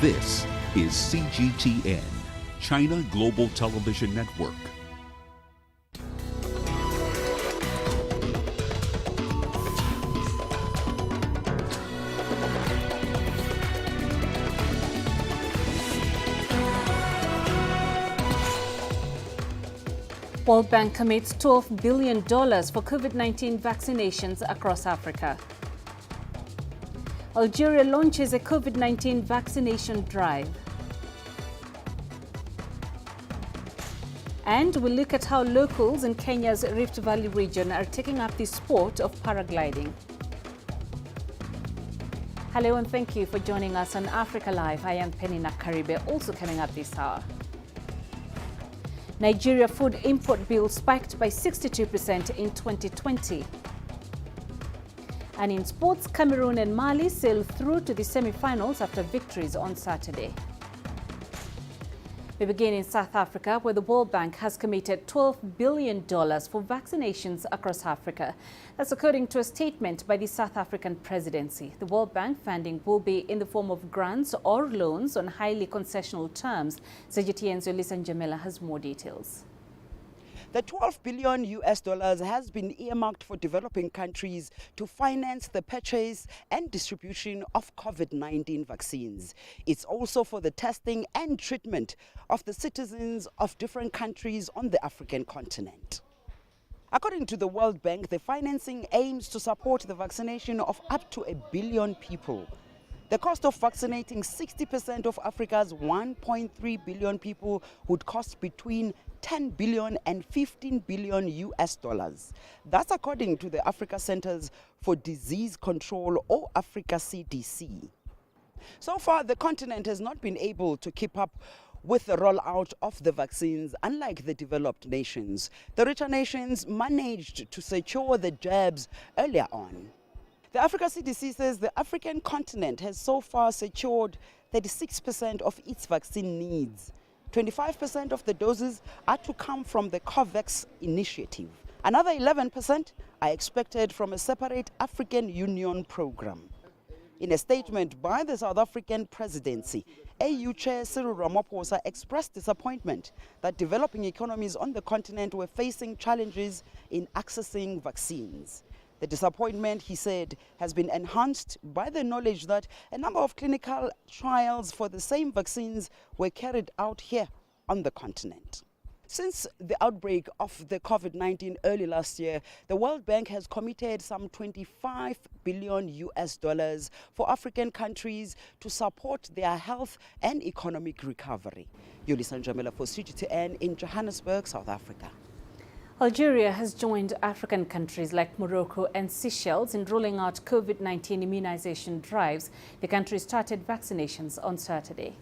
This is CGTN, China Global Television Network. World Bank commits $12 billion for COVID-19 vaccinations across Africa. Algeria launches a COVID-19 vaccination drive. And we'll look at how locals in Kenya's Rift Valley region are taking up the sport of paragliding. Hello and thank you for joining us on Africa Live. I am Peninah Karibe. Also coming up this hour, Nigeria food import bill spiked by 62% in 2020. And in sports, Cameroon and Mali sailed through to the semi-finals after victories on Saturday. We begin in South Africa, where the World Bank has committed $12 billion for vaccinations across Africa. That's according to a statement by the South African presidency. The World Bank funding will be in the form of grants or loans on highly concessional terms. CGTN's Ulysses Jamela has more details. The $12 billion has been earmarked for developing countries to finance the purchase and distribution of COVID-19 vaccines. It's also for the testing and treatment of the citizens of different countries on the African continent. According to the World Bank, the financing aims to support the vaccination of up to 1 billion people. The cost of vaccinating 60% of Africa's 1.3 billion people would cost between 10 billion and 15 billion US dollars. That's according to the Africa Centers for Disease Control, or Africa CDC. So far, the continent has not been able to keep up with the rollout of the vaccines, unlike the developed nations. The richer nations managed to secure the jabs earlier on. The Africa CDC says the African continent has so far secured 36% of its vaccine needs. 25% of the doses are to come from the COVAX initiative. Another 11% are expected from a separate African Union program. In a statement by the South African presidency, AU Chair Cyril Ramaphosa expressed disappointment that developing economies on the continent were facing challenges in accessing vaccines. The disappointment, he said, has been enhanced by the knowledge that a number of clinical trials for the same vaccines were carried out here on the continent. Since the outbreak of the COVID-19 early last year, the World Bank has committed some $25 billion US dollars for African countries to support their health and economic recovery. Ulysses Jamela for CGTN in Johannesburg, South Africa. Algeria has joined African countries like Morocco and Seychelles in rolling out COVID-19 immunization drives. The country started vaccinations on Saturday.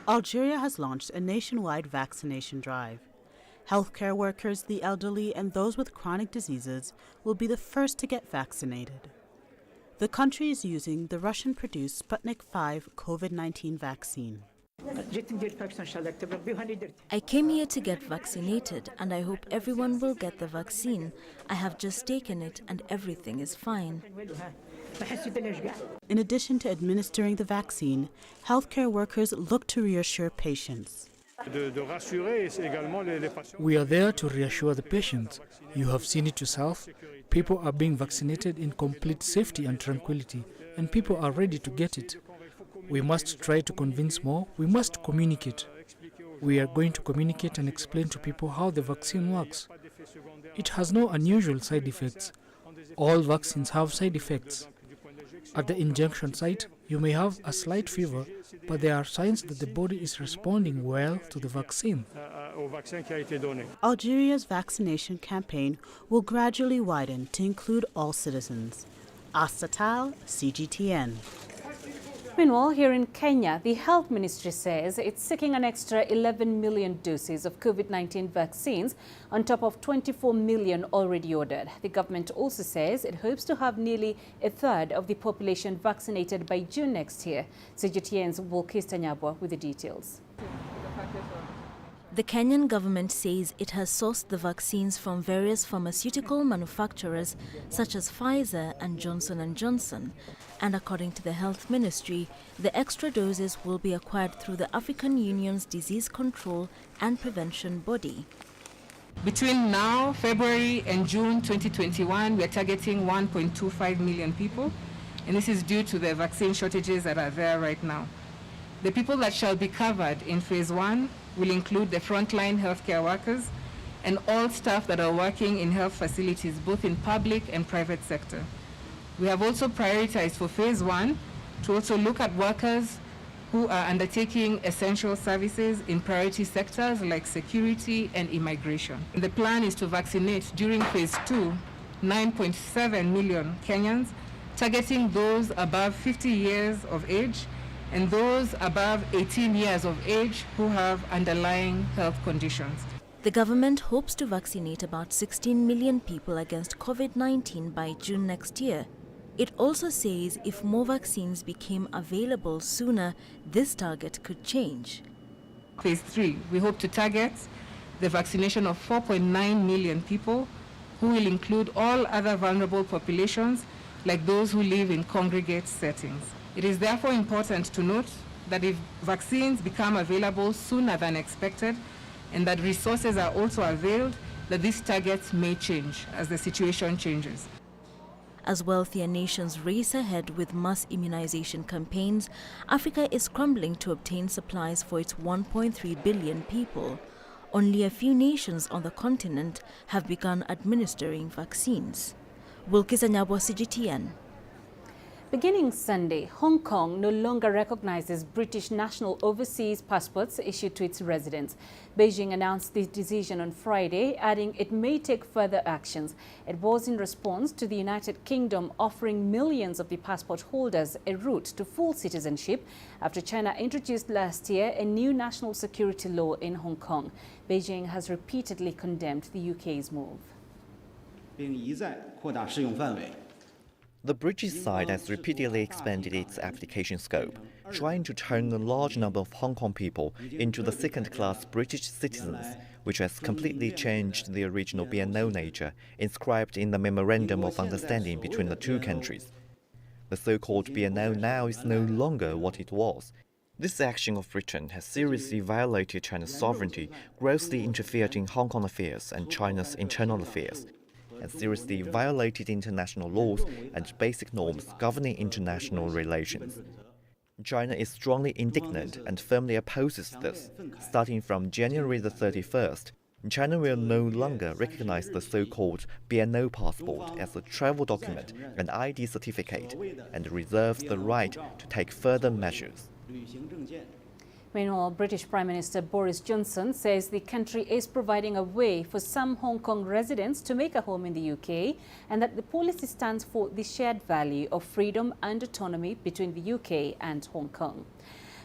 Algeria has launched a nationwide vaccination drive. Healthcare workers, the elderly, and those with chronic diseases will be the first to get vaccinated. The country is using the Russian-produced Sputnik V COVID-19 vaccine. I came here to get vaccinated, and I hope everyone will get the vaccine. I have just taken it and everything is fine. In addition to administering the vaccine, healthcare workers look to reassure patients. We are there to reassure the patients. You have seen it yourself. People are being vaccinated in complete safety and tranquility, and people are ready to get it. We must try to convince more. We must communicate. We are going to communicate and explain to people how the vaccine works. It has no unusual side effects. All vaccines have side effects. At the injection site, you may have a slight fever, but there are signs that the body is responding well to the vaccine. Algeria's vaccination campaign will gradually widen to include all citizens. Astatal, CGTN. Meanwhile, here in Kenya, the Health Ministry says it's seeking an extra 11 million doses of COVID-19 vaccines on top of 24 million already ordered. The government also says it hopes to have nearly a third of the population vaccinated by June next year. CGTN's Wolkis Tanyabwa with the details. The Kenyan government says it has sourced the vaccines from various pharmaceutical manufacturers such as Pfizer and Johnson & Johnson, and according to the Health Ministry, the extra doses will be acquired through the African Union's Disease Control and Prevention Body. Between now, February and June 2021, we are targeting 1.25 million people, and this is due to the vaccine shortages that are there right now. The people that shall be covered in phase 1 will include the frontline healthcare workers and all staff that are working in health facilities, both in public and private sector. We have also prioritized for phase 1 to also look at workers who are undertaking essential services in priority sectors like security and immigration. The plan is to vaccinate during phase 2 9.7 million Kenyans, targeting those above 50 years of age and those above 18 years of age who have underlying health conditions. The government hopes to vaccinate about 16 million people against COVID-19 by June next year. It also says if more vaccines became available sooner, this target could change. Phase 3, we hope to target the vaccination of 4.9 million people, who will include all other vulnerable populations like those who live in congregate settings. It is therefore important to note that if vaccines become available sooner than expected and that resources are also availed, that these targets may change as the situation changes. As wealthier nations race ahead with mass immunization campaigns, Africa is scrambling to obtain supplies for its 1.3 billion people. Only a few nations on the continent have begun administering vaccines. Wilkis Anyabwa, CGTN. Beginning Sunday, Hong Kong no longer recognizes British national overseas passports issued to its residents. Beijing announced this decision on Friday, adding it may take further actions. It was in response to the United Kingdom offering millions of the passport holders a route to full citizenship after China introduced last year a new national security law in Hong Kong. Beijing has repeatedly condemned the UK's move. The British side has repeatedly expanded its application scope, trying to turn a large number of Hong Kong people into the second-class British citizens, which has completely changed the original BNO nature inscribed in the Memorandum of Understanding between the two countries. The so-called BNO now is no longer what it was. This action of Britain has seriously violated China's sovereignty, grossly interfered in Hong Kong affairs and China's internal affairs, and seriously violated international laws and basic norms governing international relations. China is strongly indignant and firmly opposes this. Starting from January the 31st, China will no longer recognize the so-called BNO passport as a travel document and ID certificate, and reserves the right to take further measures. Meanwhile, British Prime Minister Boris Johnson says the country is providing a way for some Hong Kong residents to make a home in the UK, and that the policy stands for the shared value of freedom and autonomy between the UK and Hong Kong.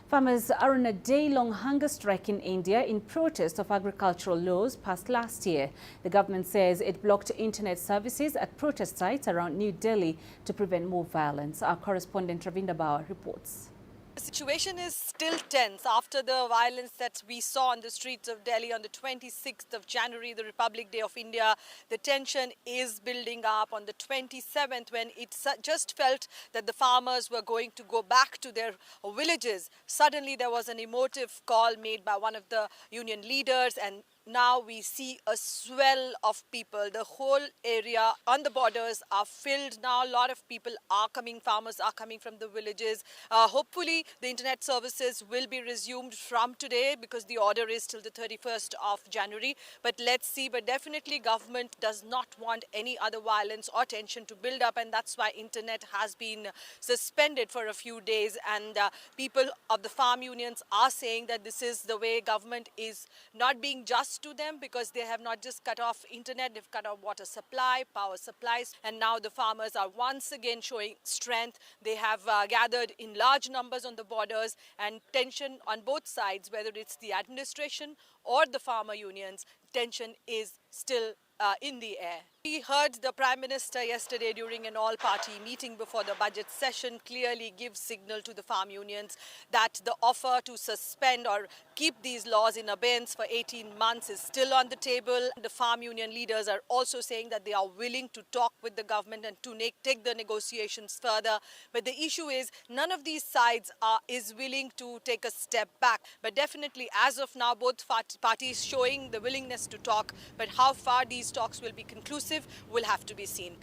Farmers are on a day-long hunger strike in India in protest of agricultural laws passed last year. The government says it blocked internet services at protest sites around New Delhi to prevent more violence. Our correspondent Ravinda Bauer reports. The situation is still tense after the violence that we saw on the streets of Delhi on the 26th of January, the Republic Day of India. The tension is building up on the 27th, when it just felt that the farmers were going to go back to their villages. Suddenly there was an emotive call made by one of the union leaders, and now we see a swell of people. The whole area on the borders are filled now. A lot of people are coming, farmers are coming from the villages. Hopefully the internet services will be resumed from today, because the order is till the 31st of January. But let's see. But definitely government does not want any other violence or tension to build up, and that's why internet has been suspended for a few days. And people of the farm unions are saying that this is the way government is not being just to them, because they have not just cut off internet, they've cut off water supply, power supplies, and now the farmers are once again showing strength. They have gathered in large numbers on the borders, and tension on both sides, whether it's the administration or the farmer unions, tension is still in the air. We heard the Prime Minister yesterday during an all-party meeting before the budget session clearly give signal to the farm unions that the offer to suspend or keep these laws in abeyance for 18 months is still on the table. The farm union leaders are also saying that they are willing to talk with the government and to take the negotiations further. But the issue is none of these sides is willing to take a step back. But definitely, as of now, both parties showing the willingness to talk. But how far these talks will be conclusive will have to be seen.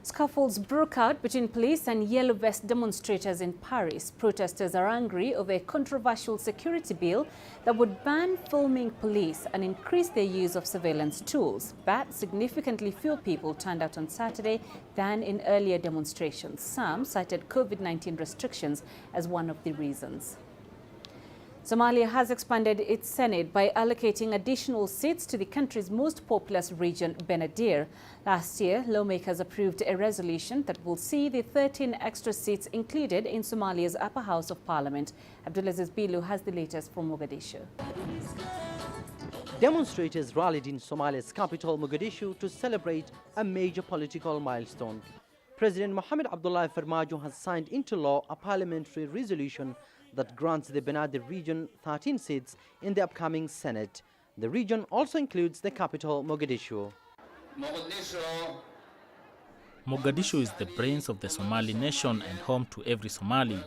Scuffles broke out between police and yellow vest demonstrators in Paris. Protesters are angry over a controversial security bill that would ban filming police and increase their use of surveillance tools. But significantly fewer people turned out on Saturday than in earlier demonstrations. Some cited COVID-19 restrictions as one of the reasons. Somalia has expanded its Senate by allocating additional seats to the country's most populous region, Benadir. Last year, lawmakers approved a resolution that will see the 13 extra seats included in Somalia's upper house of parliament. Abdulaziz Bilu has the latest from Mogadishu. Demonstrators rallied in Somalia's capital, Mogadishu, to celebrate a major political milestone. President Mohamed Abdullahi Farmajo has signed into law a parliamentary resolution that grants the Benadir region 13 seats in the upcoming Senate. The region also includes the capital, Mogadishu. Mogadishu is the brains of the Somali nation and home to every Somali.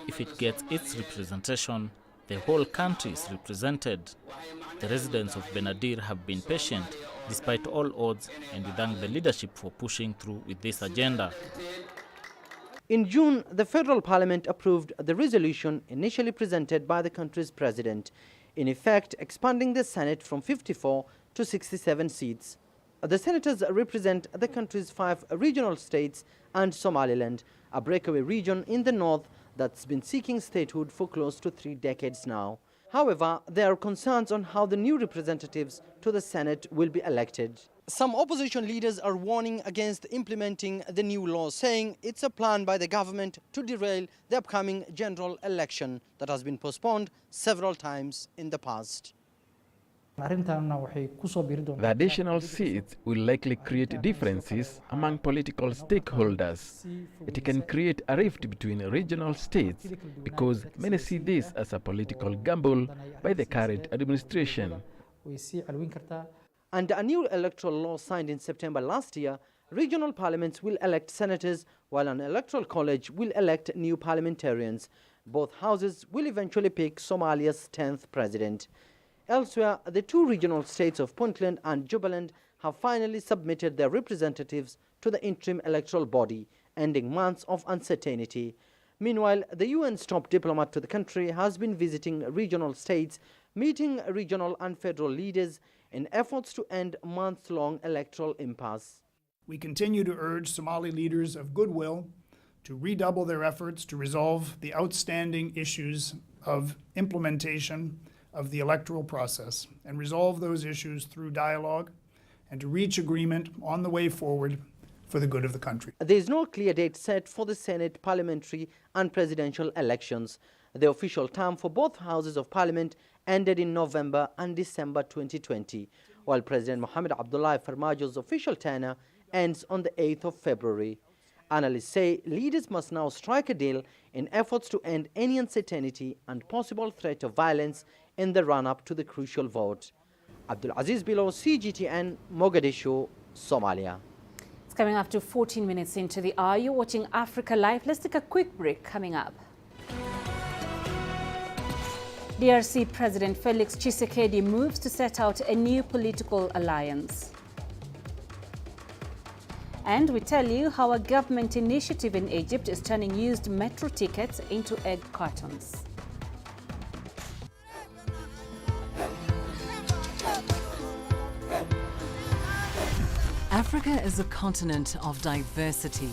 If it gets its representation, the whole country is represented. The residents of Benadir have been patient despite all odds, and we thank the leadership for pushing through with this agenda. In June, the federal parliament approved the resolution initially presented by the country's president, in effect expanding the Senate from 54 to 67 seats. The senators represent the country's 5 regional states and Somaliland, a breakaway region in the north that's been seeking statehood for close to 3 decades now. However, there are concerns on how the new representatives to the Senate will be elected. Some opposition leaders are warning against implementing the new law, saying it's a plan by the government to derail the upcoming general election that has been postponed several times in the past. The additional seats will likely create differences among political stakeholders. It can create a rift between regional states because many see this as a political gamble by the current administration. Under a new electoral law signed in September last year, regional parliaments will elect senators, while an electoral college will elect new parliamentarians. Both houses will eventually pick Somalia's 10th president. Elsewhere, the 2 regional states of Puntland and Jubaland have finally submitted their representatives to the interim electoral body, ending months of uncertainty. Meanwhile, the UN's top diplomat to the country has been visiting regional states, meeting regional and federal leaders in efforts to end months-long electoral impasse. We continue to urge Somali leaders of goodwill to redouble their efforts to resolve the outstanding issues of implementation of the electoral process and resolve those issues through dialogue and to reach agreement on the way forward for the good of the country. There is no clear date set for the Senate, parliamentary and presidential elections. The official term for both houses of parliament ended in November and December 2020, while President Mohamed Abdullahi Farmajo's official tenure ends on the 8th of February. Analysts say leaders must now strike a deal in efforts to end any uncertainty and possible threat of violence in the run-up to the crucial vote. Abdulaziz Bilu, CGTN, Mogadishu, Somalia. It's coming up to 14 minutes into the hour. You're watching Africa Live. Let's take a quick break. Coming up, DRC President Felix Tshisekedi moves to set out a new political alliance. And we tell you how a government initiative in Egypt is turning used metro tickets into egg cartons. Africa is a continent of diversity,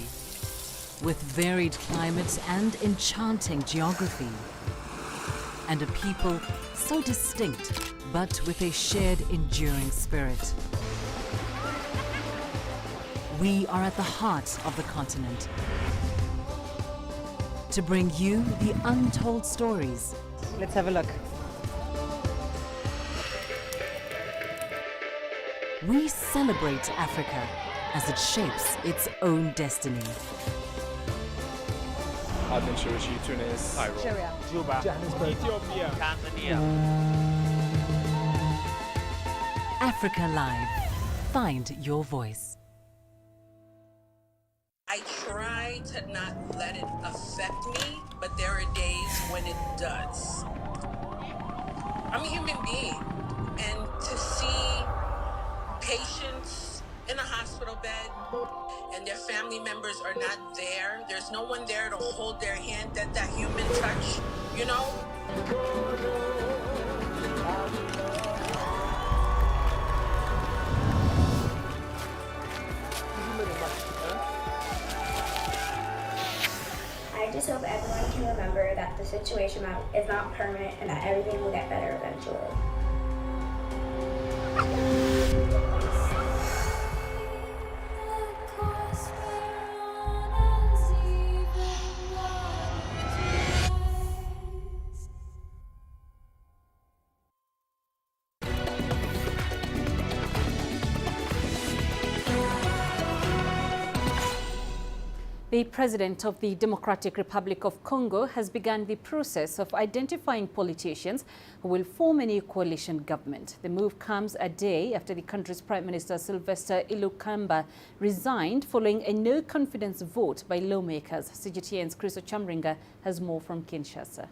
with varied climates and enchanting geography, and a people so distinct, but with a shared enduring spirit. We are at the heart of the continent to bring you the untold stories. Let's have a look. We celebrate Africa as it shapes its own destiny. Tunis, Algeria, Juba, Ethiopia, Tanzania. Africa Live. Find your voice. I try to not let it affect me, but there are days when it does. I'm a human being, and to see patients in a hospital bed and their family members are not there, there's no one there to hold their hand, that human touch, you know? I just hope everyone can remember that the situation is not permanent and that everything will get better eventually. The President of the Democratic Republic of Congo has begun the process of identifying politicians who will form a new coalition government. The move comes a day after the country's Prime Minister Sylvester Ilukamba resigned following a no-confidence vote by lawmakers. CGTN's Chris Ochamringa has more from Kinshasa.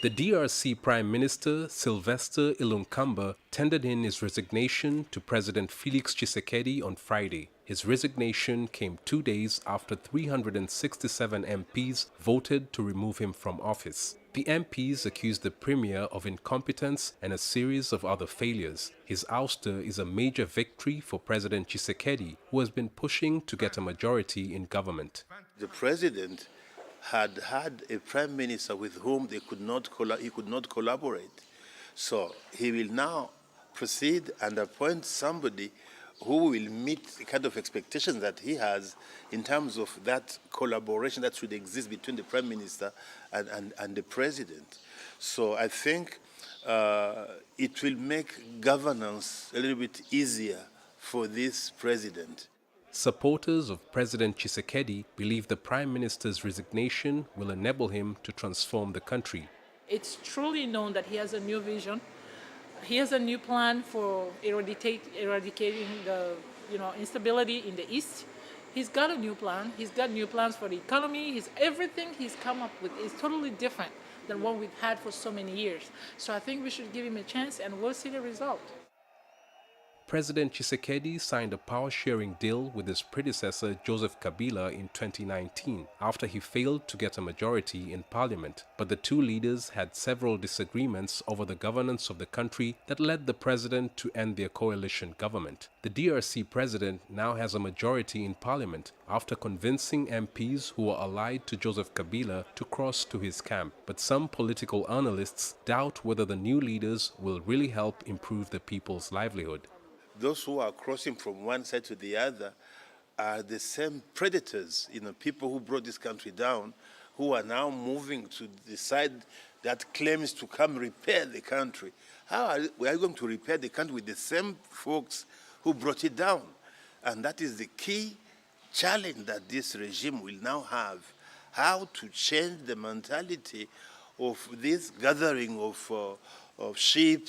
The DRC Prime Minister Sylvester Ilukamba tendered in his resignation to President Félix Tshisekedi on Friday. His resignation came 2 days after 367 MPs voted to remove him from office. The MPs accused the premier of incompetence and a series of other failures. His ouster is a major victory for President Tshisekedi, who has been pushing to get a majority in government. The president had a prime minister with whom he could not collaborate. So he will now proceed and appoint somebody who will meet the kind of expectations that he has in terms of that collaboration that should exist between the prime minister and the president. So I think it will make governance a little bit easier for this president. Supporters of President Tshisekedi believe the Prime Minister's resignation will enable him to transform the country. It's truly known that he has a new vision. He has a new plan for eradicating the instability in the East. He's got a new plan. He's got new plans for the economy. Everything he's come up with is totally different than what we've had for so many years. So I think we should give him a chance and we'll see the result. President Tshisekedi signed a power-sharing deal with his predecessor Joseph Kabila in 2019 after he failed to get a majority in parliament. But the two leaders had several disagreements over the governance of the country that led the president to end their coalition government. The DRC president now has a majority in parliament after convincing MPs who are allied to Joseph Kabila to cross to his camp. But some political analysts doubt whether the new leaders will really help improve the people's livelihood. Those who are crossing from one side to the other are the same predators, people who brought this country down, who are now moving to the side that claims to come repair the country. How are we going to repair the country with the same folks who brought it down? And that is the key challenge that this regime will now have, how to change the mentality of this gathering of sheep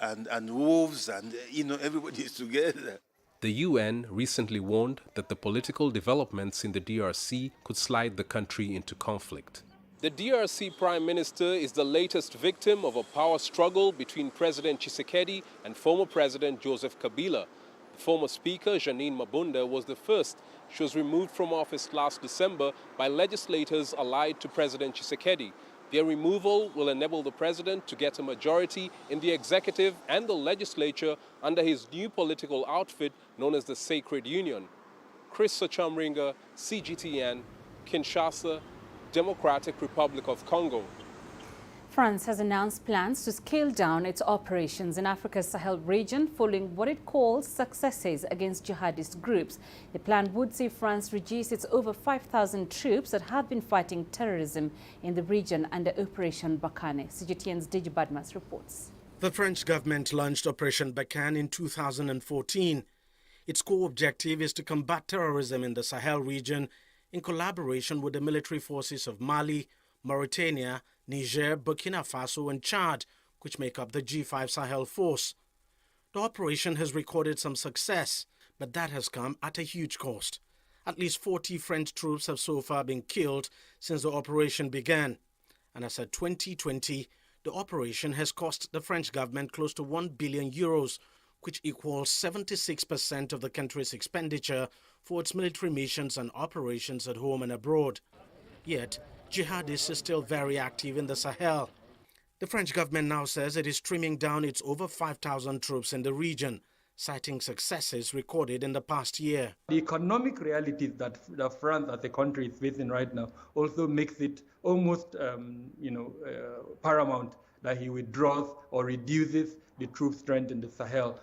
and wolves, and everybody is together. The UN recently warned that the political developments in the DRC could slide the country into conflict. The DRC Prime Minister is the latest victim of a power struggle between President Tshisekedi and former President Joseph Kabila. The former Speaker, Janine Mabunda, was the first. She was removed from office last December by legislators allied to President Tshisekedi. Their removal will enable the president to get a majority in the executive and the legislature under his new political outfit known as the Sacred Union. Chris Ochamringa, CGTN, Kinshasa, Democratic Republic of Congo. France has announced plans to scale down its operations in Africa's Sahel region following what it calls successes against jihadist groups. The plan would see France reduce its over 5,000 troops that have been fighting terrorism in the region under Operation Barkhane. CGTN's Digi Badmas reports. The French government launched Operation Barkhane in 2014. Its core objective is to combat terrorism in the Sahel region in collaboration with the military forces of Mali, Mauritania, Niger, Burkina Faso and Chad, which make up the G5 Sahel force. The operation has recorded some success, but that has come at a huge cost. At least 40 French troops have so far been killed since the operation began. And as of 2020, the operation has cost the French government close to 1 billion euros, which equals 76% of the country's expenditure for its military missions and operations at home and abroad. Yet, jihadists are still very active in the Sahel. The French government now says it is trimming down its over 5,000 troops in the region, citing successes recorded in the past year. The economic realities that France as a country is facing right now also makes it almost paramount that he withdraws or reduces the troop strength in the Sahel.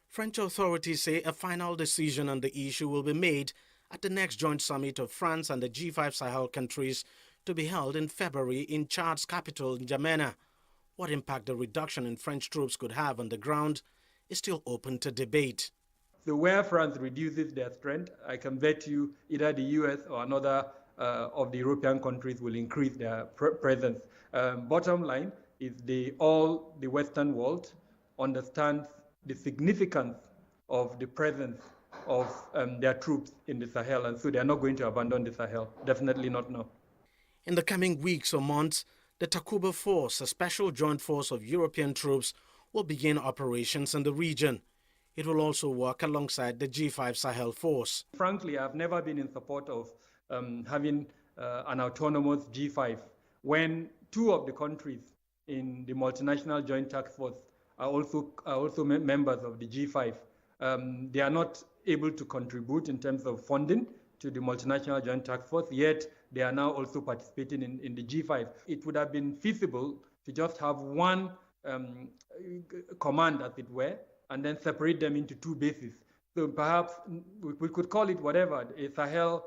French authorities say a final decision on the issue will be made at the next joint summit of France and the G5 Sahel countries to be held in February in Chad's capital, N'Djamena. What impact the reduction in French troops could have on the ground is still open to debate. So where France reduces their strength, I can bet you either the US or another of the European countries will increase their presence. Bottom line is all the Western world understands the significance of the presence of their troops in the Sahel, and so they are not going to abandon the Sahel. Definitely not now. In the coming weeks or months, the Takuba Force, a special joint force of European troops, will begin operations in the region. It will also work alongside the G5 Sahel force. Frankly, I've never been in support of having an autonomous G5 when two of the countries in the multinational joint task force are also members of the G5. They are not able to contribute in terms of funding to the multinational joint task force, yet they are now also participating in the G5. It would have been feasible to just have one command, as it were, and then separate them into two bases. So perhaps we could call it whatever, a Sahel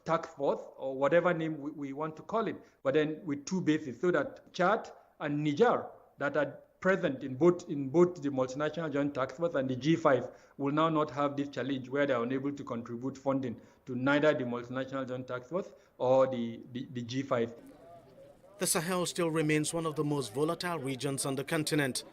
task force or whatever name we want to call it, but then with two bases, so that Chad and Niger that are present in both the multinational joint task force and the G5 will now not have this challenge where they are unable to contribute funding to neither the multinational joint task force or the G5. The Sahel still remains one of the most volatile regions on the continent.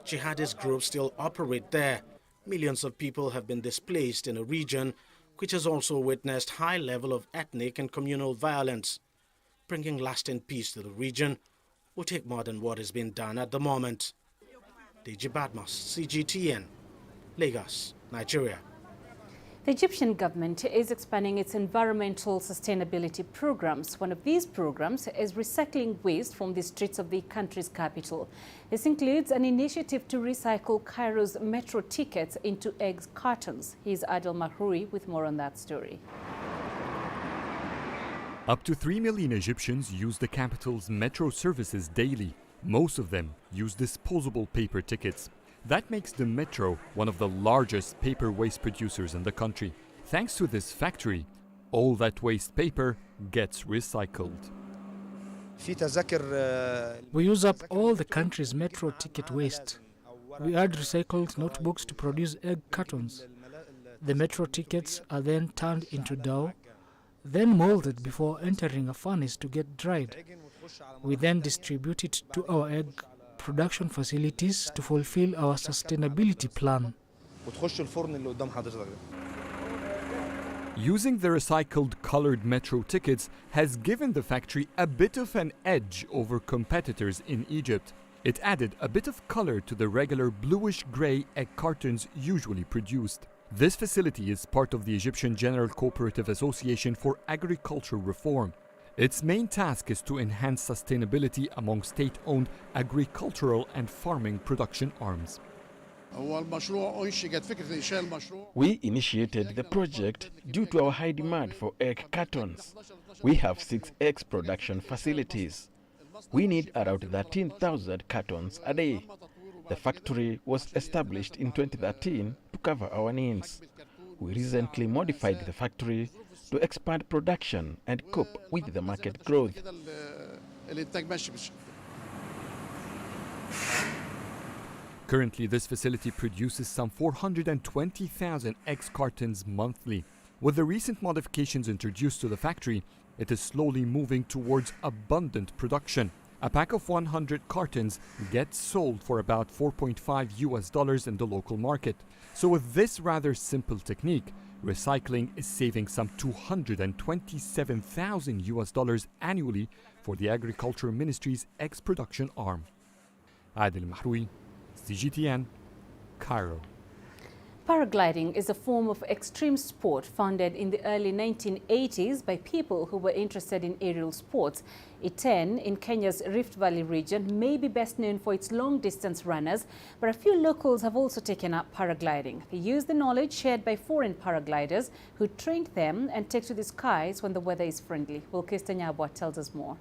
Jihadist groups still operate there. Millions of people have been displaced in a region which has also witnessed high level of ethnic and communal violence. Bringing lasting peace to the region will take more than what is being done at the moment. Deji Badmus, CGTN, Lagos, Nigeria. The Egyptian government is expanding its environmental sustainability programs. One of these programs is recycling waste from the streets of the country's capital. This includes an initiative to recycle Cairo's metro tickets into egg cartons. Here's Adel Mahrouri with more on that story. Up to 3 million Egyptians use the capital's metro services daily. Most of them use disposable paper tickets. That makes the metro one of the largest paper waste producers in the country. Thanks to this factory, all that waste paper gets recycled. We use up all the country's metro ticket waste. We add recycled notebooks to produce egg cartons. The metro tickets are then turned into dough, then molded before entering a furnace to get dried. We then distribute it to our egg production facilities to fulfill our sustainability plan. Using the recycled colored metro tickets has given the factory a bit of an edge over competitors in Egypt. It added a bit of color to the regular bluish-gray egg cartons usually produced. This facility is part of the Egyptian General Cooperative Association for Agricultural Reform. Its main task is to enhance sustainability among state-owned agricultural and farming production arms. We initiated the project due to our high demand for egg cartons. We have 6 egg production facilities. We need around 13,000 cartons a day. The factory was established in 2013 to cover our needs. We recently modified the factory to expand production and cope with the market growth. Currently, this facility produces some 420,000 eggs cartons monthly. With the recent modifications introduced to the factory, it is slowly moving towards abundant production. A pack of 100 cartons gets sold for about $4.5 in the local market. So with this rather simple technique, recycling is saving some $227,000 annually for the Agriculture Ministry's eggs production arm. Adil Mahroui, CGTN, Cairo. Paragliding is a form of extreme sport founded in the early 1980s by people who were interested in aerial sports. Iten, in Kenya's Rift Valley region, may be best known for its long-distance runners, but a few locals have also taken up paragliding. They use the knowledge shared by foreign paragliders who trained them and take to the skies when the weather is friendly. Wilkis Tanyabwa tells us more.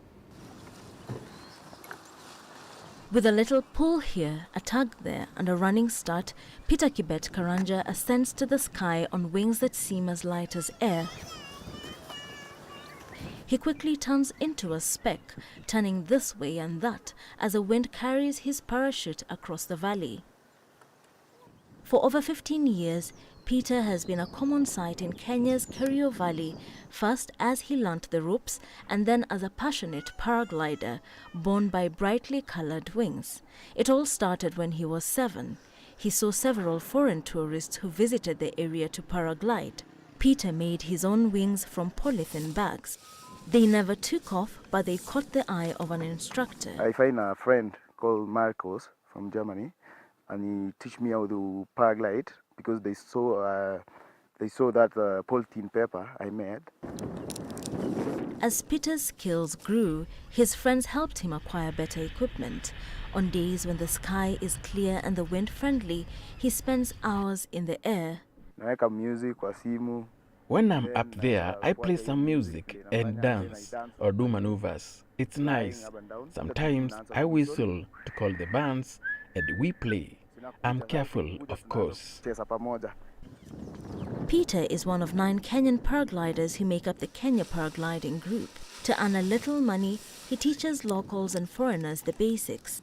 With a little pull here, a tug there, and a running start, Peter Kibet Karanja ascends to the sky on wings that seem as light as air. He quickly turns into a speck, turning this way and that as the wind carries his parachute across the valley. For over 15 years, Peter has been a common sight in Kenya's Kerio Valley, first as he learnt the ropes and then as a passionate paraglider, borne by brightly colored wings. It all started when he was 7. He saw several foreign tourists who visited the area to paraglide. Peter made his own wings from polythene bags. They never took off, but they caught the eye of an instructor. I find a friend called Marcos from Germany, and he teach me how to paraglide because they saw that polythene paper I made. As Peter's skills grew, his friends helped him acquire better equipment. On days when the sky is clear and the wind friendly, he spends hours in the air. Naweka music kwa simu. When I'm up there, I play some music and dance or do maneuvers. It's nice. Sometimes I whistle to call the bands and we play. I'm careful, of course. Peter is one of 9 Kenyan paragliders who make up the Kenya Paragliding Group. To earn a little money, he teaches locals and foreigners the basics.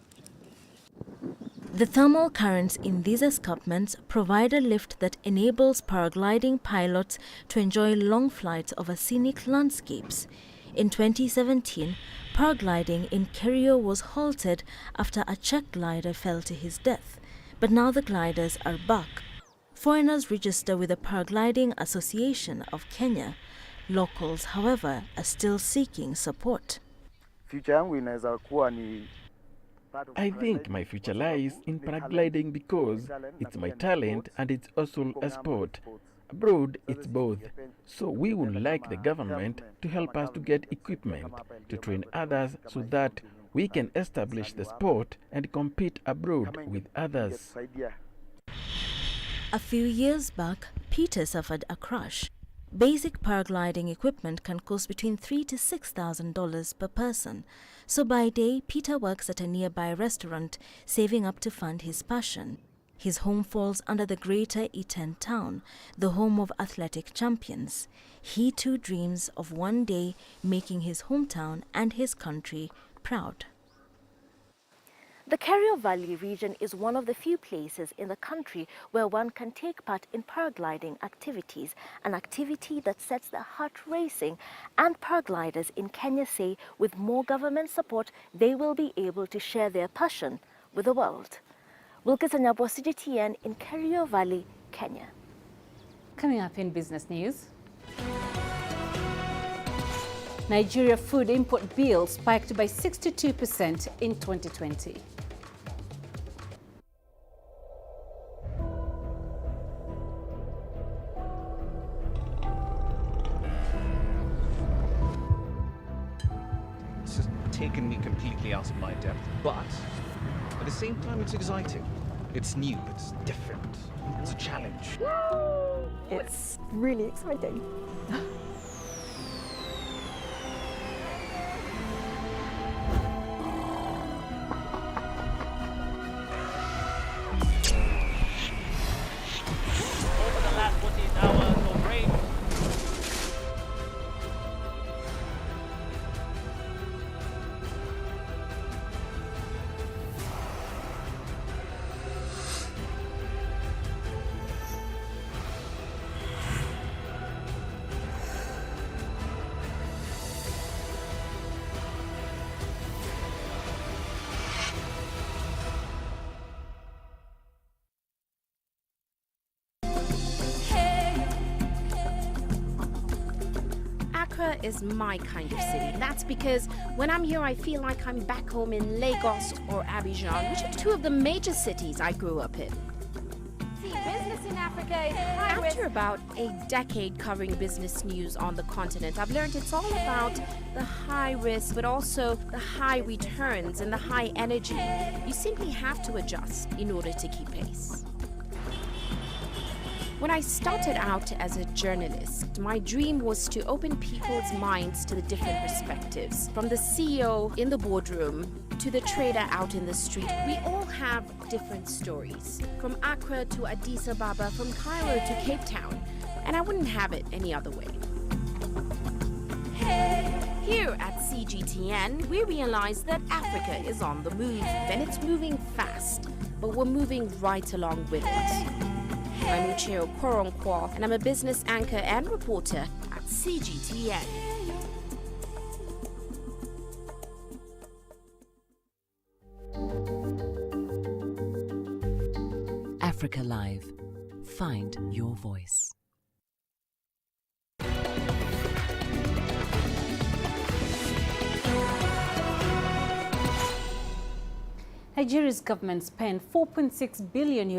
The thermal currents in these escarpments provide a lift that enables paragliding pilots to enjoy long flights over scenic landscapes. In 2017, paragliding in Kerio was halted after a Czech glider fell to his death. But now the gliders are back. Foreigners register with the Paragliding Association of Kenya. Locals, however, are still seeking support. I think my future lies in paragliding because it's my talent and it's also a sport. Abroad, it's both. So we would like the government to help us to get equipment to train others so that we can establish the sport and compete abroad with others. A few years back, Peter suffered a crash. Basic paragliding equipment can cost between $3,000 to $6,000 per person. So by day, Peter works at a nearby restaurant, saving up to fund his passion. His home falls under the greater Iten town, the home of athletic champions. He too dreams of one day making his hometown and his country proud. The Kerio Valley region is one of the few places in the country where one can take part in paragliding activities, an activity that sets the heart racing, and paragliders in Kenya say with more government support, they will be able to share their passion with the world. Wilkis Tanyabwa, CGTN in Kerio Valley, Kenya. Coming up in business news. Nigeria food import bill spiked by 62% in 2020. This has taken me completely out of my depth, but at the same time it's exciting. It's new, it's different, it's a challenge. It's really exciting. Accra is my kind of city. That's because when I'm here, I feel like I'm back home in Lagos or Abidjan, which are two of the major cities I grew up in. Business in Africa is high risk. After about a decade covering business news on the continent, I've learned it's all about the high risk, but also the high returns and the high energy. You simply have to adjust in order to keep pace. When I started out as a journalist, my dream was to open people's minds to the different perspectives. From the CEO in the boardroom to the trader out in the street, we all have different stories. From Accra to Addis Ababa, from Cairo to Cape Town, and I wouldn't have it any other way. Here at CGTN, we realize that Africa is on the move, and it's moving fast, but we're moving right along with it. I'm Ucheo Koronkwo, and I'm a business anchor and reporter at CGTN. Africa Live. Find your voice. Nigeria's government spent $4.6 billion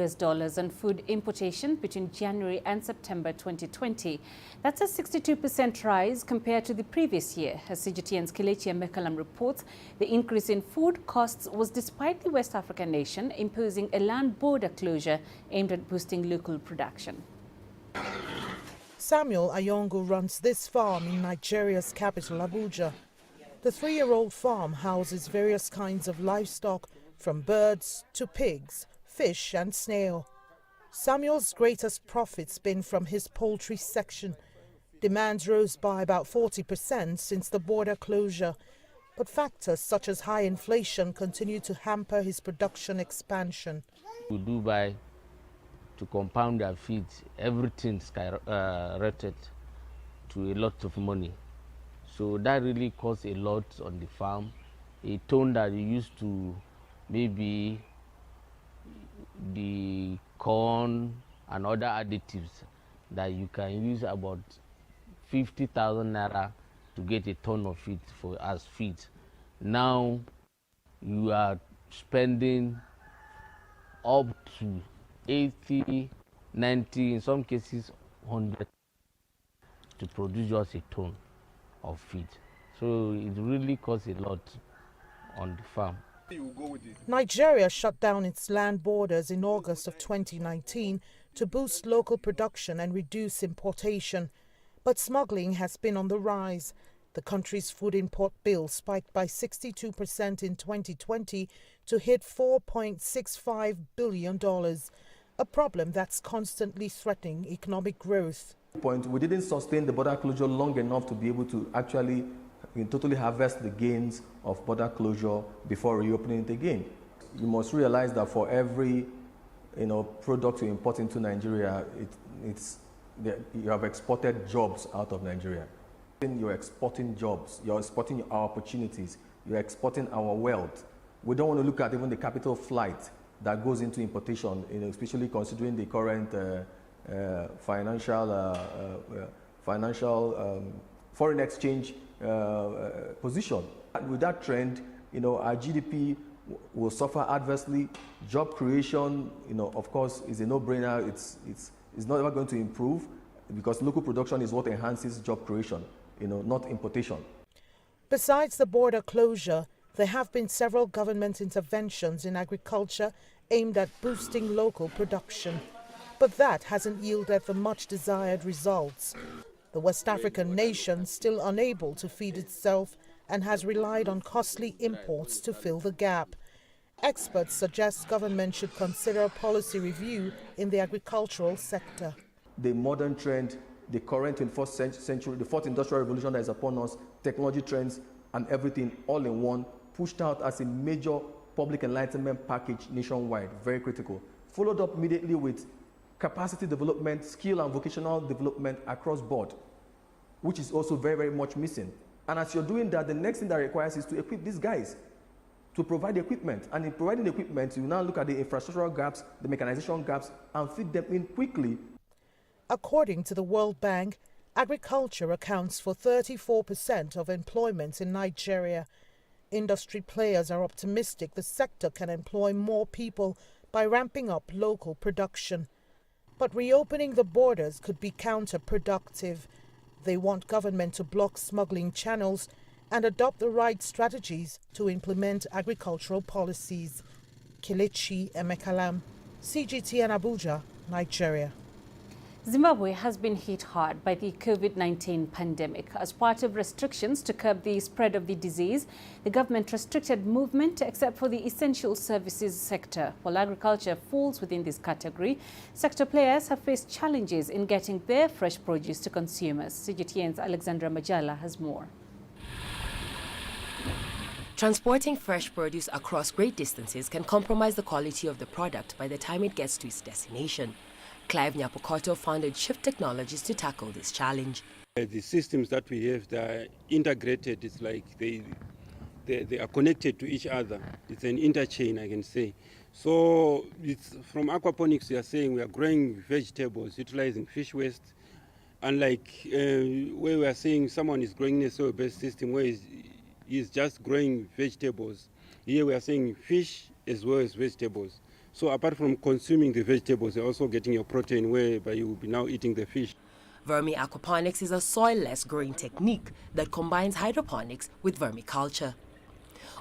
on food importation between January and September 2020. That's a 62% rise compared to the previous year. As CGTN's Kelechi Mekalam reports, the increase in food costs was despite the West African nation imposing a land border closure aimed at boosting local production. Samuel Ayongo runs this farm in Nigeria's capital, Abuja. The 3-year-old farm houses various kinds of livestock, from birds to pigs, fish and snail. Samuel's greatest profits been from his poultry section. Demands rose by about 40% since the border closure, but factors such as high inflation continue to hamper his production expansion. We do buy to compound our feed, everything skyrocketed to a lot of money. So that really costs a lot on the farm. A ton that you used to maybe the corn and other additives that you can use about 50,000 naira to get a ton of it for as feed. Now you are spending up to 80, 90, in some cases 100 to produce just a ton of feed. So it really costs a lot on the farm. Nigeria shut down its land borders in August of 2019 to boost local production and reduce importation. But smuggling has been on the rise. The country's food import bill spiked by 62% in 2020 to hit $4.65 billion, a problem that's constantly threatening economic growth. We didn't sustain the border closure long enough to be able to actually totally harvest the gains of border closure before reopening it again. You must realize that for every product you import into Nigeria, you have exported jobs out of Nigeria. You're exporting jobs, you're exporting our opportunities, you're exporting our wealth. We don't want to look at even the capital flight that goes into importation, especially considering the current foreign exchange position. And with that trend, our GDP will suffer adversely. Job creation, of course, is a no-brainer. It's not ever going to improve because local production is what enhances job creation, not importation. Besides the border closure, there have been several government interventions in agriculture aimed at boosting local production. But that hasn't yielded the much desired results. The West African nation still unable to feed itself and has relied on costly imports to fill the gap. Experts suggest government should consider a policy review in the agricultural sector. The modern trend, the current 21st century, the fourth industrial revolution that is upon us, technology trends and everything all in one, pushed out as a major public enlightenment package nationwide, very critical. Followed up immediately with capacity development, skill and vocational development across board, which is also very, very much missing. And as you're doing that, the next thing that requires is to equip these guys to provide the equipment. And in providing the equipment, you now look at the infrastructural gaps, the mechanization gaps, and fit them in quickly. According to the World Bank, Agriculture accounts for 34% of employment in Nigeria. Industry players are optimistic the sector can employ more people by ramping up local production. But reopening the borders could be counterproductive. They want government to block smuggling channels and adopt the right strategies to implement agricultural policies. Kelechi Emekalam, CGTN Abuja, Nigeria. Zimbabwe has been hit hard by the COVID-19 pandemic. As part of restrictions to curb the spread of the disease, the government restricted movement except for the essential services sector. While agriculture falls within this category, sector players have faced challenges in getting their fresh produce to consumers. CGTN's Alexandra Majala has more. Transporting fresh produce across great distances can compromise the quality of the product by the time it gets to its destination. Clive Nyapokoto founded Shift Technologies to tackle this challenge. The systems that we have, they are integrated. It's like they are connected to each other. It's an interchain, I can say. So it's from aquaponics, we are saying we are growing vegetables, utilizing fish waste. Unlike where we are saying someone is growing a soil-based system where he's just growing vegetables. Here we are saying fish as well as vegetables. So apart from consuming the vegetables, you're also getting your protein whereby you will be now eating the fish. Vermi aquaponics is a soil-less growing technique that combines hydroponics with vermiculture.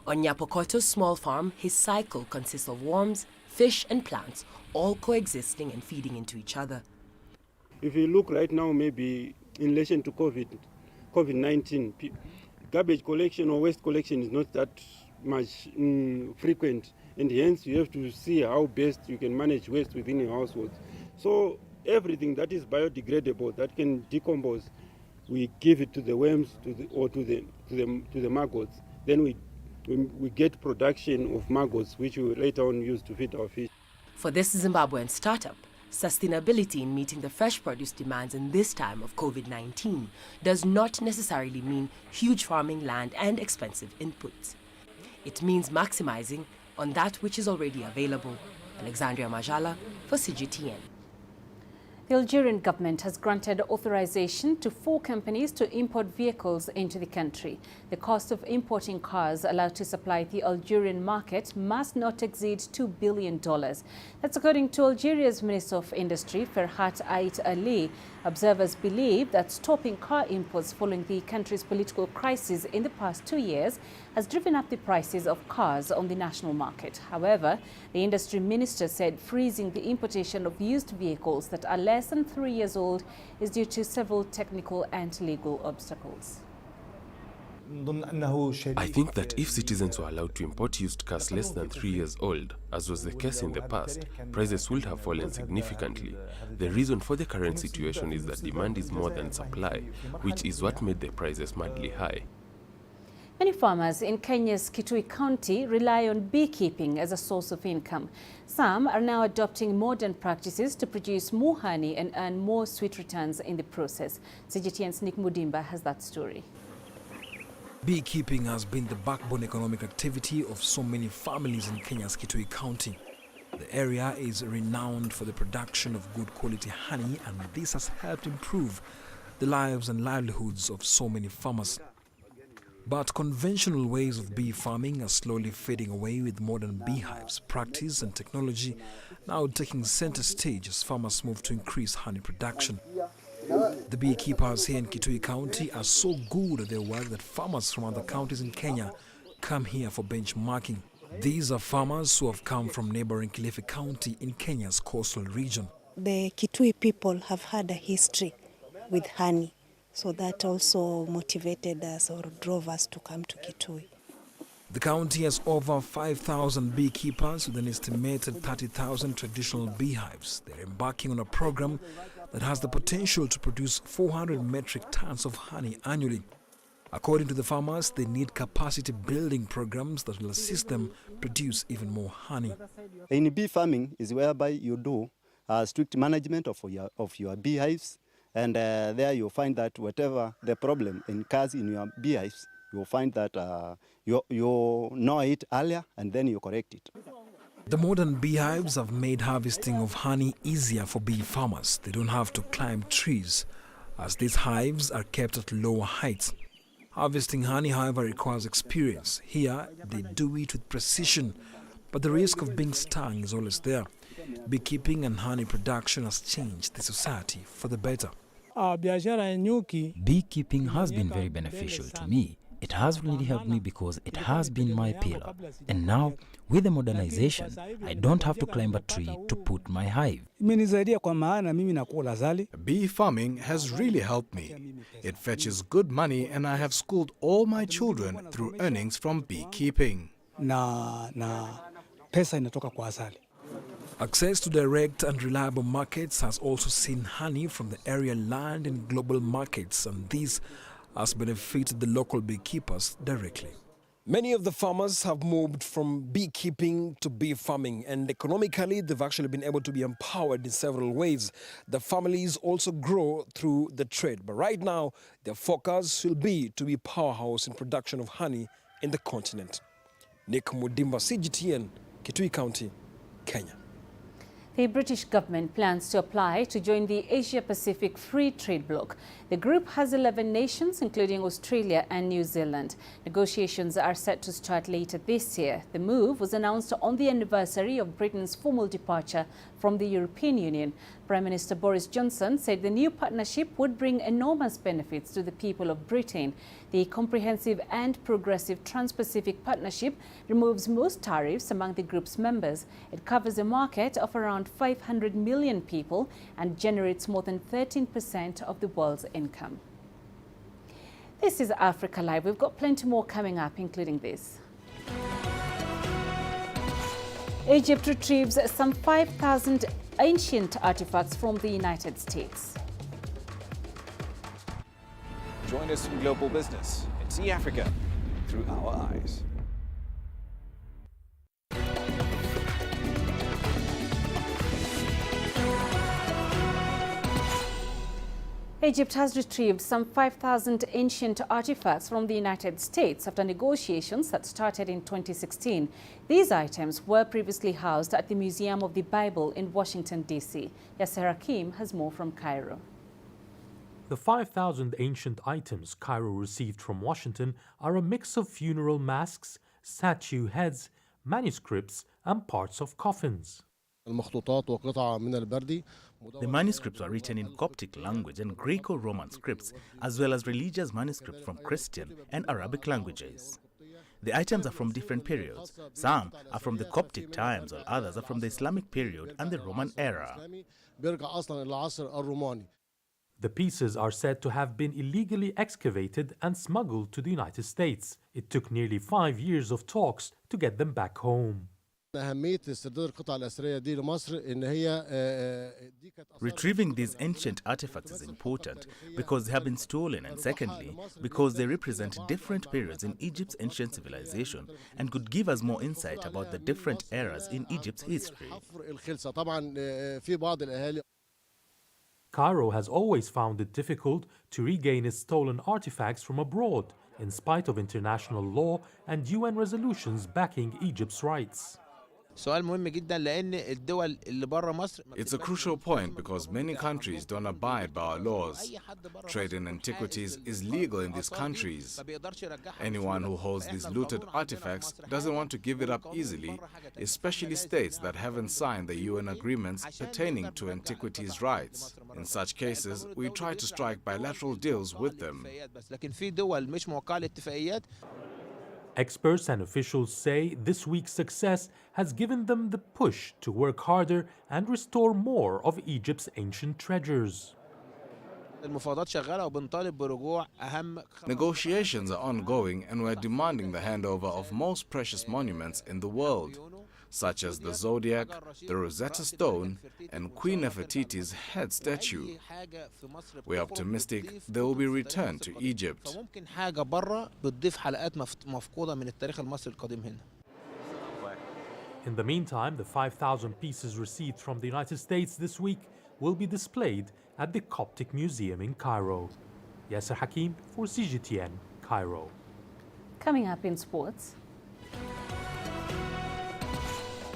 On Nyapokoto's small farm, his cycle consists of worms, fish and plants, all coexisting and feeding into each other. If you look right now, maybe in relation to COVID-19, garbage collection or waste collection is not that much frequent. And hence you have to see how best you can manage waste within your household. So everything that is biodegradable, that can decompose, we give it to the worms to the maggots. Then we get production of maggots, which we later on use to feed our fish. For this Zimbabwean startup, sustainability in meeting the fresh produce demands in this time of COVID-19 does not necessarily mean huge farming land and expensive inputs. It means maximizing on that which is already available. Alexandria Majala for CGTN. The Algerian government has granted authorization to 4 companies to import vehicles into the country. The cost of importing cars allowed to supply the Algerian market must not exceed $2 billion. That's according to Algeria's Minister of Industry, Ferhat Ait Ali. Observers believe that stopping car imports following the country's political crisis in the past 2 years has driven up the prices of cars on the national market. However, the industry minister said freezing the importation of used vehicles that are less than 3 years old is due to several technical and legal obstacles. I think that if citizens were allowed to import used cars less than 3 years old, as was the case in the past, prices would have fallen significantly. The reason for the current situation is that demand is more than supply, which is what made the prices madly high. Many farmers in Kenya's Kitui County rely on beekeeping as a source of income. Some are now adopting modern practices to produce more honey and earn more sweet returns in the process. CGTN's Nick Mudimba has that story. Beekeeping has been the backbone economic activity of so many families in Kenya's Kitui County. The area is renowned for the production of good quality honey, and this has helped improve the lives and livelihoods of so many farmers. But conventional ways of bee farming are slowly fading away, with modern beehives, practice and technology now taking center stage as farmers move to increase honey production. The beekeepers here in Kitui County are so good at their work that farmers from other counties in Kenya come here for benchmarking. These are farmers who have come from neighboring Kilifi County in Kenya's coastal region. The Kitui people have had a history with honey, so that also motivated us or drove us to come to Kitui. The county has over 5,000 beekeepers with an estimated 30,000 traditional beehives. They're embarking on a program that has the potential to produce 400 metric tons of honey annually. According to the farmers, they need capacity building programs that will assist them produce even more honey. In bee farming is whereby you do strict management of your beehives, and there you'll find that whatever the problem occurs in your beehives, you'll find that you know it earlier and then you correct it. The modern beehives have made harvesting of honey easier for bee farmers. They don't have to climb trees. as these hives are kept at lower heights. Harvesting honey, however, requires experience. Here, they do it with precision, but the risk of being stung is always there. Beekeeping and honey production has changed the society for the better. Beekeeping has been very beneficial to me. It has really helped me because it has been my pillar. And now, with the modernization, I don't have to climb a tree to put my hive. Bee farming has really helped me. It fetches good money and I have schooled all my children through earnings from beekeeping. Access to direct and reliable markets has also seen honey from the area land in global markets, and this has benefited the local beekeepers directly. Many of the farmers have moved from beekeeping to bee farming, and economically they've actually been able to be empowered in several ways. The families also grow through the trade, but right now their focus will be to be powerhouse in production of honey in the continent. Nick Mudimba, CGTN, Kitui County, Kenya. The British government plans to apply to join the Asia-Pacific Free Trade Bloc. The group has 11 nations, including Australia and New Zealand. Negotiations are set to start later this year. The move was announced on the anniversary of Britain's formal departure from the European Union. Prime Minister Boris Johnson said the new partnership would bring enormous benefits to the people of Britain. The Comprehensive and Progressive Trans-Pacific Partnership removes most tariffs among the group's members. It covers a market of around 500 million people and generates more than 13% of the world's income. This is Africa Live. We've got plenty more coming up, including this. Egypt retrieves some 5,000 ancient artifacts from the United States. Join us in global business and see Africa through our eyes. Egypt has retrieved some 5,000 ancient artifacts from the United States after negotiations that started in 2016. These items were previously housed at the Museum of the Bible in Washington, D.C. Yasser Hakim has more from Cairo. The 5,000 ancient items Cairo received from Washington are a mix of funeral masks, statue heads, manuscripts, and parts of coffins. The manuscripts are written in Coptic language and Greco-Roman scripts, as well as religious manuscripts from Christian and Arabic languages. The items are from different periods. Some are from the Coptic times, while others are from the Islamic period and the Roman era. The pieces are said to have been illegally excavated and smuggled to the United States. It took nearly 5 years of talks to get them back home. Retrieving these ancient artifacts is important because they have been stolen, and secondly, because they represent different periods in Egypt's ancient civilization and could give us more insight about the different eras in Egypt's history. Cairo has always found it difficult to regain its stolen artifacts from abroad, in spite of international law and UN resolutions backing Egypt's rights. It's a crucial point because many countries don't abide by our laws. Trade in antiquities is legal in these countries. Anyone who holds these looted artifacts doesn't want to give it up easily, especially states that haven't signed the UN agreements pertaining to antiquities rights. In such cases, we try to strike bilateral deals with them. Experts and officials say this week's success has given them the push to work harder and restore more of Egypt's ancient treasures. Negotiations are ongoing and we're demanding the handover of most precious monuments in the world, such as the Zodiac, the Rosetta Stone, and Queen Nefertiti's head statue. We're optimistic they will be returned to Egypt. In the meantime, the 5,000 pieces received from the United States this week will be displayed at the Coptic Museum in Cairo. Yasser Hakim for CGTN, Cairo. Coming up in sports.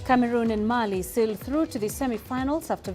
Cameroon and Mali sailed through to the semi-finals after